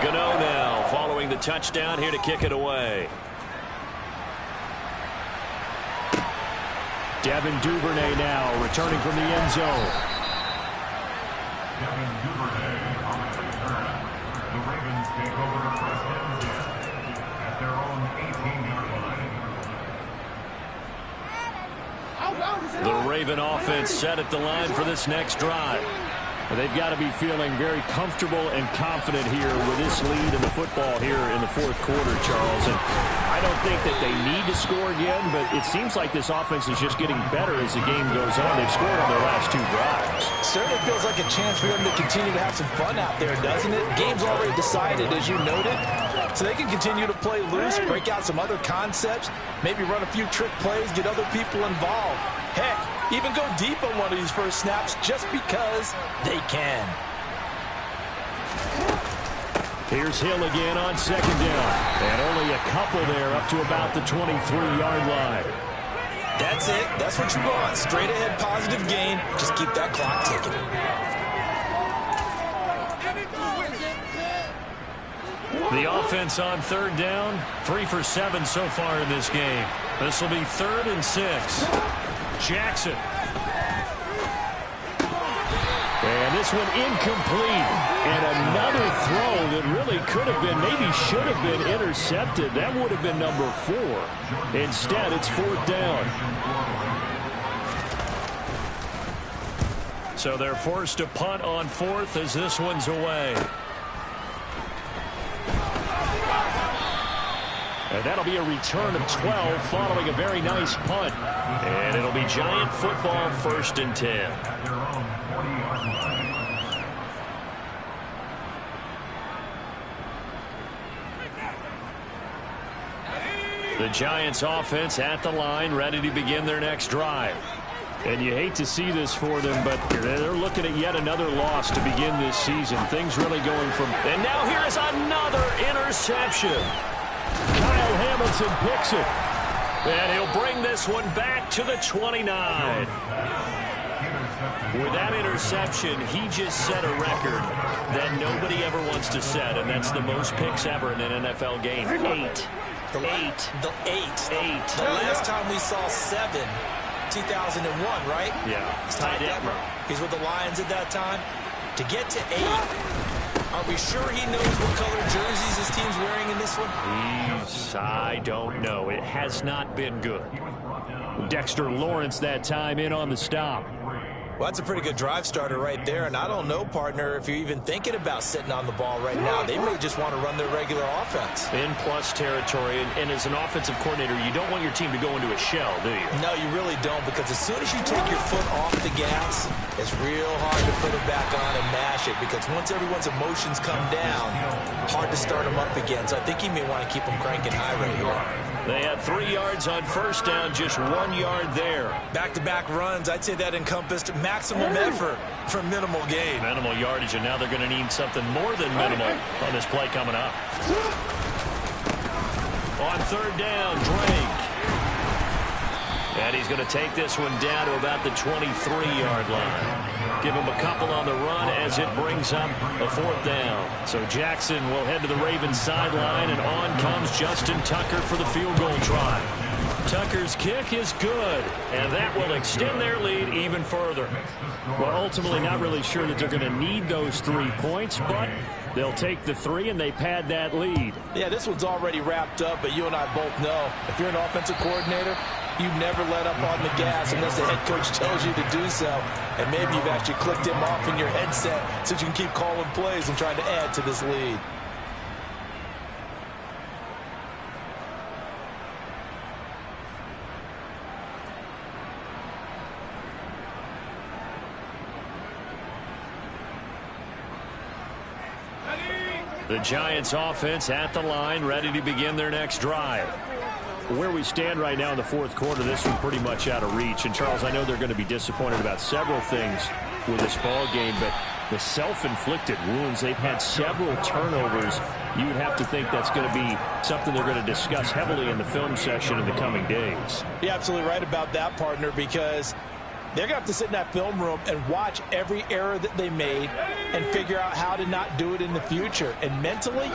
S1: 21. Gano now following the touchdown here to kick it away. Devin Duvernay now returning from the end zone. Devin Duvernay on the return. The Ravens take over the first down at their own 18-yard line. The Raven offense set at the line for this next drive. They've got to be feeling very comfortable and confident here with this lead in the football here in the fourth quarter, Charles. And I don't think that they need to score again, but it seems like this offense is just getting better as the game goes on. They've scored on their last 2 drives.
S3: Certainly feels like a chance for them to continue to have some fun out there, doesn't it? Game's already decided, as you noted. So they can continue to play loose, break out some other concepts, maybe run a few trick plays, get other people involved. Heck, even go deep on one of these first snaps just because they can.
S1: Here's Hill again on second down. And only a couple there up to about the 23-yard line.
S3: That's it. That's what you want. Straight ahead positive gain. Just keep that clock ticking.
S1: The offense on third down, 3 for 7 so far in this game. This will be 3rd and 6. Jackson. And this one incomplete. And another throw that really could have been, maybe should have been intercepted. That would have been number 4. Instead, it's 4th down. So they're forced to punt on 4th as this one's away. And that'll be a return of 12 following a very nice punt. And it'll be Giant football, 1st and 10. The Giants offense at the line, ready to begin their next drive. And you hate to see this for them, but they're looking at yet another loss to begin this season. Things really going from... And now here is another interception. Kyle Hamilton picks it. And he'll bring this one back to the 29. With that interception, he just set a record that nobody ever wants to set, and that's the most picks ever in an NFL game. 8.
S3: The last time we saw 7, 2001, right?
S1: Yeah.
S3: He's tied Detmer. He's with the Lions at that time. To get to 8, are we sure he knows what color jerseys his team's wearing in this one?
S1: I don't know. It has not been good. Dexter Lawrence that time in on the stop.
S3: Well, that's a pretty good drive starter right there, and I don't know, partner, if you're even thinking about sitting on the ball right now. They may just want to run their regular offense.
S1: In plus territory, and as an offensive coordinator, you don't want your team to go into a shell, do you?
S3: No, you really don't, because as soon as you take your foot off the gas, it's real hard to put it back on and mash it, because once everyone's emotions come down, hard to start them up again. So I think you may want to keep them cranking high right here.
S1: They had 3 yards on first down, just 1 yard there.
S3: Back-to-back runs, I'd say that encompassed maximum effort for minimal gain.
S1: Minimal yardage, and now they're going to need something more than minimal on this play coming up. On third down, Drake. And he's going to take this one down to about the 23-yard line. Give him a couple on the run as it brings up a 4th down. So Jackson will head to the Ravens sideline, and on comes Justin Tucker for the field goal try. Tucker's kick is good, and that will extend their lead even further. Well, ultimately not really sure that they're going to need those 3 points, but they'll take the 3 and they pad that lead.
S3: Yeah, this one's already wrapped up, but you and I both know if you're an offensive coordinator, you never let up on the gas unless the head coach tells you to do so. And maybe you've actually clicked him off in your headset so you can keep calling plays and trying to add to this lead.
S1: The Giants offense at the line, ready to begin their next drive. Where we stand right now in the fourth quarter, this one pretty much out of reach. And, Charles, I know they're going to be disappointed about several things with this ball game, but the self-inflicted wounds, they've had several turnovers. You would have to think that's going to be something they're going to discuss heavily in the film session in the coming days.
S3: You're absolutely right about that, partner, because they're going to have to sit in that film room and watch every error that they made and figure out how to not do it in the future. And mentally,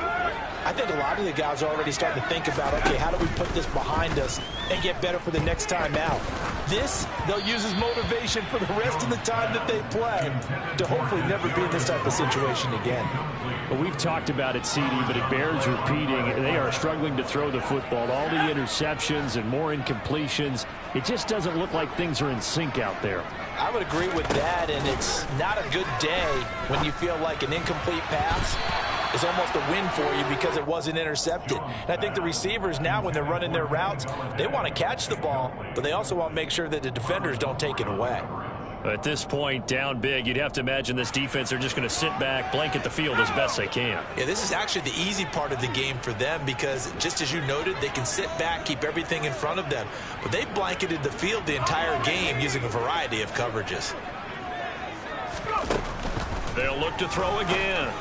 S3: I think a lot of the guys are already starting to think about, okay, how do we put this behind us and get better for the next time out? This, they'll use as motivation for the rest of the time that they play to hopefully never be in this type of situation again.
S1: Well, we've talked about it, CD, but it bears repeating. They are struggling to throw the football. All the interceptions and more incompletions. It just doesn't look like things are in sync out there.
S3: I would agree with that, and it's not a good day when you feel like an incomplete pass is almost a win for you because it wasn't intercepted. And I think the receivers now, when they're running their routes, they want to catch the ball, but they also want to make sure that the defenders don't take it away.
S1: At this point, down big, you'd have to imagine this defense, they're just going to sit back, blanket the field as best they can.
S3: Yeah, this is actually the easy part of the game for them because, just as you noted, they can sit back, keep everything in front of them. But they blanketed the field the entire game using a variety of coverages.
S1: They'll look to throw again.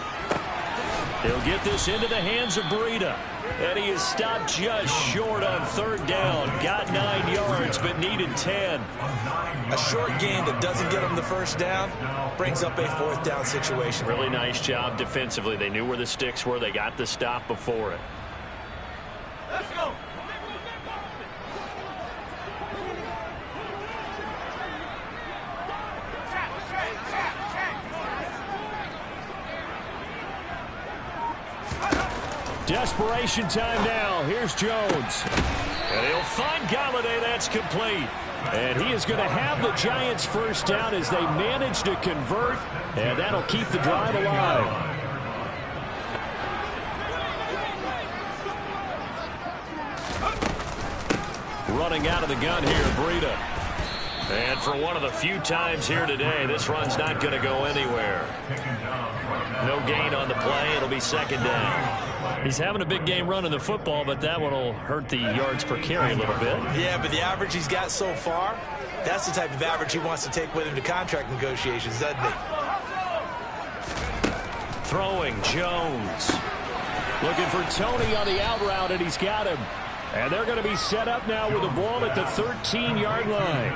S1: He'll get this into the hands of Breida. And he is stopped just short on third down. Got 9 yards, but needed 10.
S3: A short gain that doesn't get him the first down brings up a fourth down situation.
S1: Really nice job defensively. They knew where the sticks were. They got the stop before it.
S2: Let's go.
S1: Desperation time now. Here's Jones. And he'll find Galladay. That's complete. And he is going to have the Giants first down as they manage to convert. And that'll keep the drive alive. Running out of the gun here, Breida. And for one of the few times here today, this run's not going to go anywhere. No gain on the play. It'll be second down. He's having a big game running the football, but that one will hurt the yards per carry a little bit.
S3: Yeah, but the average he's got so far, that's the type of average he wants to take with him to contract negotiations, doesn't he?
S1: Throwing, Jones. Looking for Tony on the out route, and he's got him. And they're going to be set up now with the ball at the 13-yard line.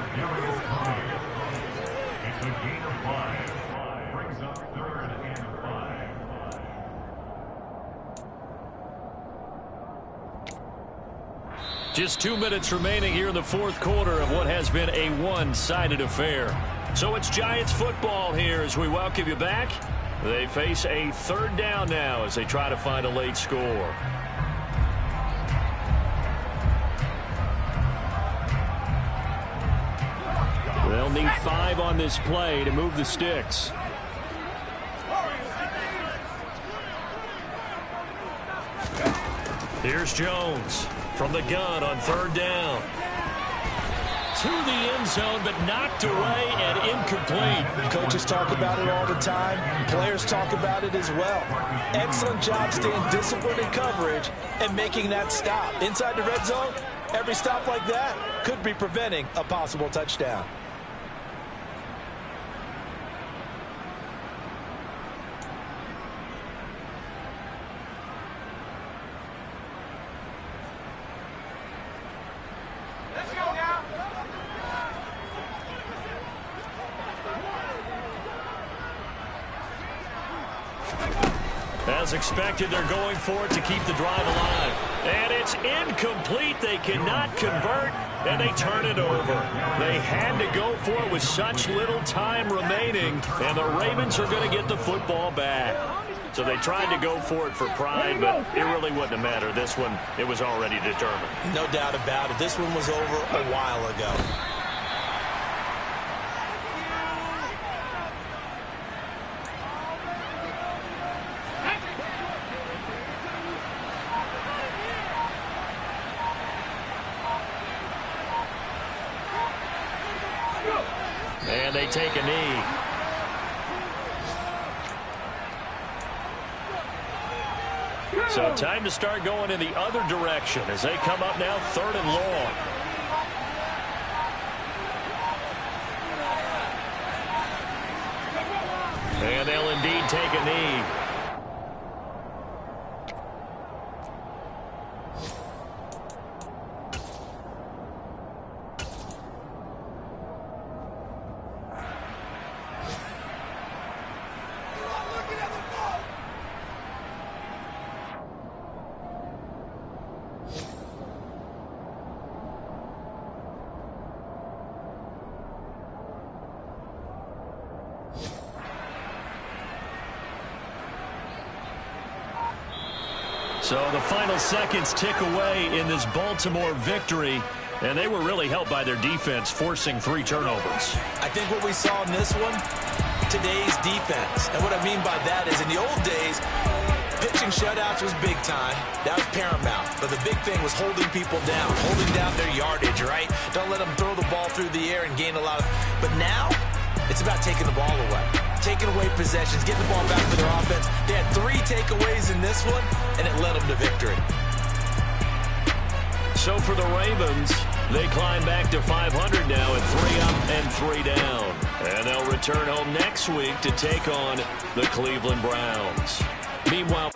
S1: Just 2 minutes remaining here in the fourth quarter of what has been a one-sided affair. So it's Giants football here as we welcome you back. They face a third down now as they try to find a late score. They'll need 5 on this play to move the sticks. Here's Jones from the gun on third down. To the end zone, but knocked away and incomplete.
S3: Coaches talk about it all the time. Players talk about it as well. Excellent job staying disciplined in coverage and making that stop. Inside the red zone, every stop like that could be preventing a possible touchdown.
S1: As expected, they're going for it to keep the drive alive. And it's incomplete. They cannot convert, and they turn it over. They had to go for it with such little time remaining, and the Ravens are going to get the football back. So they tried to go for it for pride, but it really wouldn't have mattered. This one, it was already determined.
S3: No doubt about it. This one was over a while ago.
S1: And they take a knee. So time to start going in the other direction as they come up now third and long. And they'll indeed take a knee. So the final seconds tick away in this Baltimore victory. And they were really helped by their defense, forcing 3 turnovers.
S3: I think what we saw in this one, today's defense. And what I mean by that is in the old days, pitching shutouts was big time. That was paramount. But the big thing was holding people down, holding down their yardage, right? Don't let them throw the ball through the air and gain a lot of... But now, it's about taking the ball away. Taking away possessions, getting the ball back to their offense. They had 3 takeaways in this one, and it led them to victory.
S1: So for the Ravens, they climb back to 500 now at 3 up and 3 down. And they'll return home next week to take on the Cleveland Browns. Meanwhile...